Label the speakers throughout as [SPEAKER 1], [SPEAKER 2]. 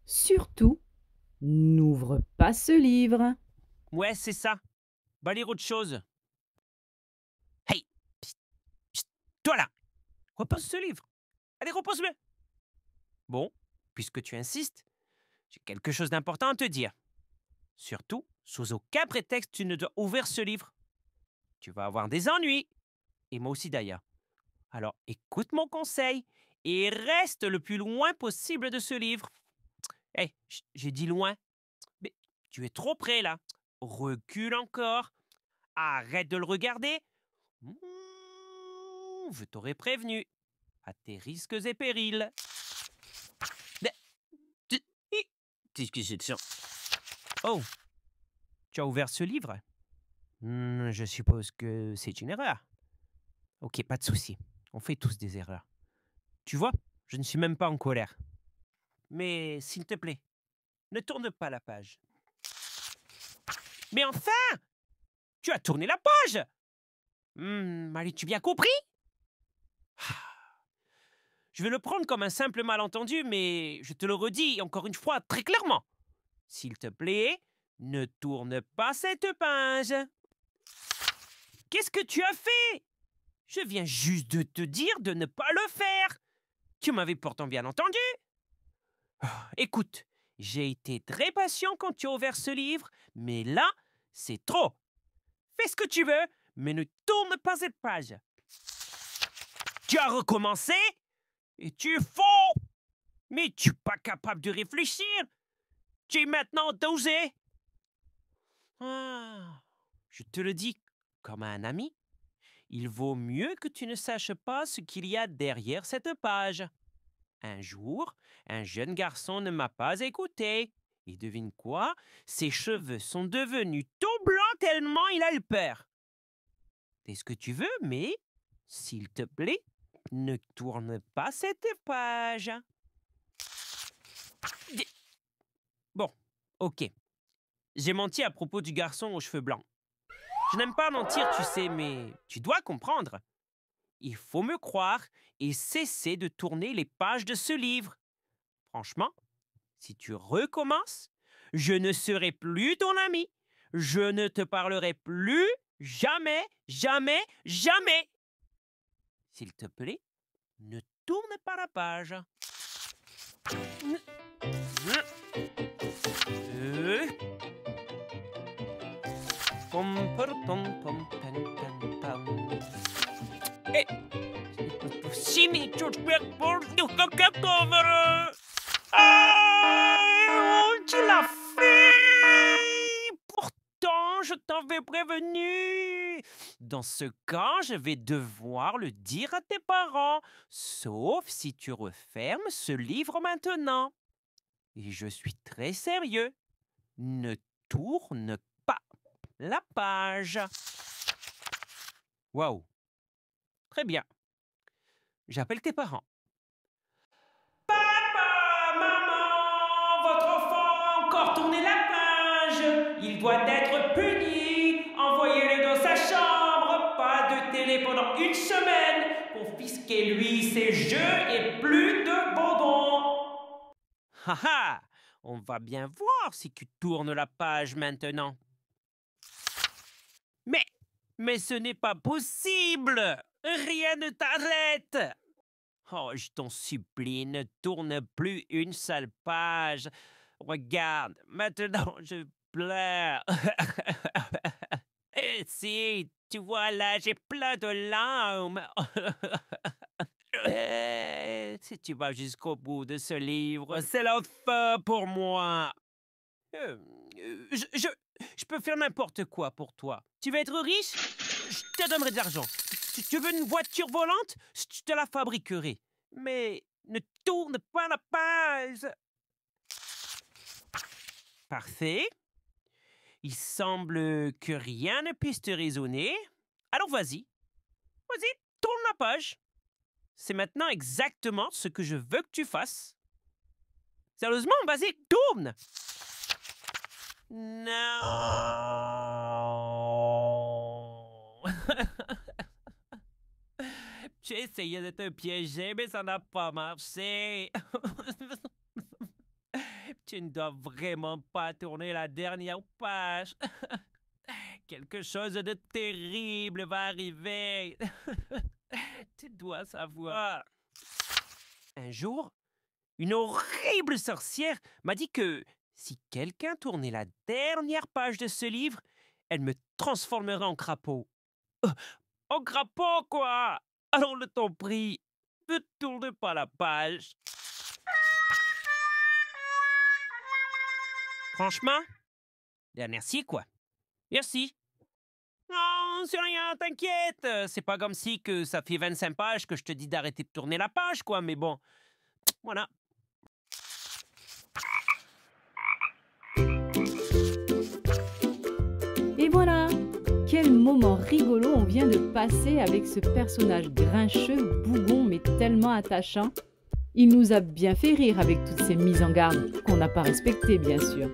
[SPEAKER 1] Surtout, n'ouvre pas ce livre.
[SPEAKER 2] Ouais, c'est ça. Va lire autre chose. Hey! Psst, psst, toi là! Repose ce livre. Allez, repose-le. Bon, puisque tu insistes, j'ai quelque chose d'important à te dire. Surtout, sous aucun prétexte tu ne dois ouvrir ce livre. Tu vas avoir des ennuis. Et moi aussi d'ailleurs. Alors écoute mon conseil et reste le plus loin possible de ce livre. Hey, j'ai dit loin. Mais tu es trop près là. Recule encore. Arrête de le regarder. Je t'aurais prévenu. À tes risques et périls. Mais, qu'est-ce que c'est de ça? Oh, tu as ouvert ce livre? Je suppose que c'est une erreur. Ok, pas de souci. On fait tous des erreurs. Tu vois, je ne suis même pas en colère. Mais s'il te plaît, ne tourne pas la page. Mais enfin! Tu as tourné la page! As-tu bien compris? Je vais le prendre comme un simple malentendu, mais je te le redis encore une fois très clairement. S'il te plaît, ne tourne pas cette page. Qu'est-ce que tu as fait? Je viens juste de te dire de ne pas le faire. Tu m'avais pourtant bien entendu. Écoute, j'ai été très patient quand tu as ouvert ce livre, mais là, c'est trop. Fais ce que tu veux, mais ne tourne pas cette page. Tu as recommencé et tu es faux. Mais tu n'es pas capable de réfléchir. Tu es maintenant dosé. Je te le dis comme un ami. Il vaut mieux que tu ne saches pas ce qu'il y a derrière cette page. Un jour, un jeune garçon ne m'a pas écouté. Et devine quoi? Ses cheveux sont devenus tout blancs tellement il a eu peur. Fais ce que tu veux, mais, s'il te plaît, ne tourne pas cette page. Bon, ok. J'ai menti à propos du garçon aux cheveux blancs. Je n'aime pas mentir, tu sais, mais tu dois comprendre. Il faut me croire et cesser de tourner les pages de ce livre. Franchement, si tu recommences, je ne serai plus ton ami. Je ne te parlerai plus jamais, jamais, jamais. S'il te plaît, ne tourne pas la page. Et... Tu l'as fait! Pourtant, je t'avais prévenu. Dans ce cas, je vais devoir le dire à tes parents, sauf si tu refermes ce livre maintenant. Et je suis très sérieux. Ne tourne pas la page. Waouh! Très bien. J'appelle tes parents. Papa, maman, votre enfant a encore tourné la page. Il doit être puni. Envoyez-le dans sa chambre. Pas de télé pendant une semaine. Confisquez-lui ses jeux et plus de bonbons. Haha, on va bien voir si tu tournes la page maintenant. Mais ce n'est pas possible. Rien ne t'arrête. Oh, je t'en supplie, ne tourne plus une seule page. Regarde, maintenant je pleure. Et si, tu vois là, j'ai plein de larmes. Si tu vas jusqu'au bout de ce livre, c'est la fin pour moi. Je peux faire n'importe quoi pour toi. Tu veux être riche? Je te donnerai de l'argent. Tu veux une voiture volante? Je te la fabriquerai. Mais ne tourne pas la page. Parfait. Il semble que rien ne puisse te raisonner. Alors vas-y. Vas-y, tourne la page. c'est maintenant exactement ce que je veux que tu fasses. Sérieusement, vas-y, tourne! Non! J'ai essayé de te piéger, mais ça n'a pas marché. Tu ne dois vraiment pas tourner la dernière page. Quelque chose de terrible va arriver. Tu dois savoir. Un jour, une horrible sorcière m'a dit que si quelqu'un tournait la dernière page de ce livre, elle me transformerait en crapaud. En crapaud, quoi! Alors, je t'en prie, ne tourne pas la page. Franchement, merci, quoi. Merci. Non, c'est rien, t'inquiète. C'est pas comme si que ça fait 25 pages que je te dis d'arrêter de tourner la page, quoi. Mais bon, voilà.
[SPEAKER 1] Et voilà! Quel moment rigolo on vient de passer avec ce personnage grincheux, bougon, mais tellement attachant. Il nous a bien fait rire avec toutes ces mises en garde qu'on n'a pas respectées, bien sûr.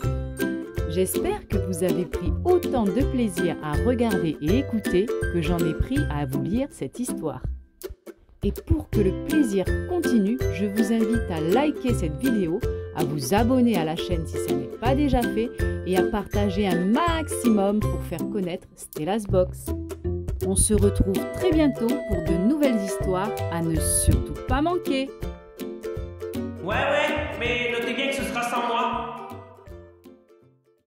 [SPEAKER 1] J'espère que vous avez pris autant de plaisir à regarder et écouter que j'en ai pris à vous lire cette histoire. Et pour que le plaisir continue, je vous invite à liker cette vidéo, à vous abonner à la chaîne si ce n'est pas déjà fait et à partager un maximum pour faire connaître Stella's Box. On se retrouve très bientôt pour de nouvelles histoires à ne surtout pas manquer.
[SPEAKER 2] Ouais, mais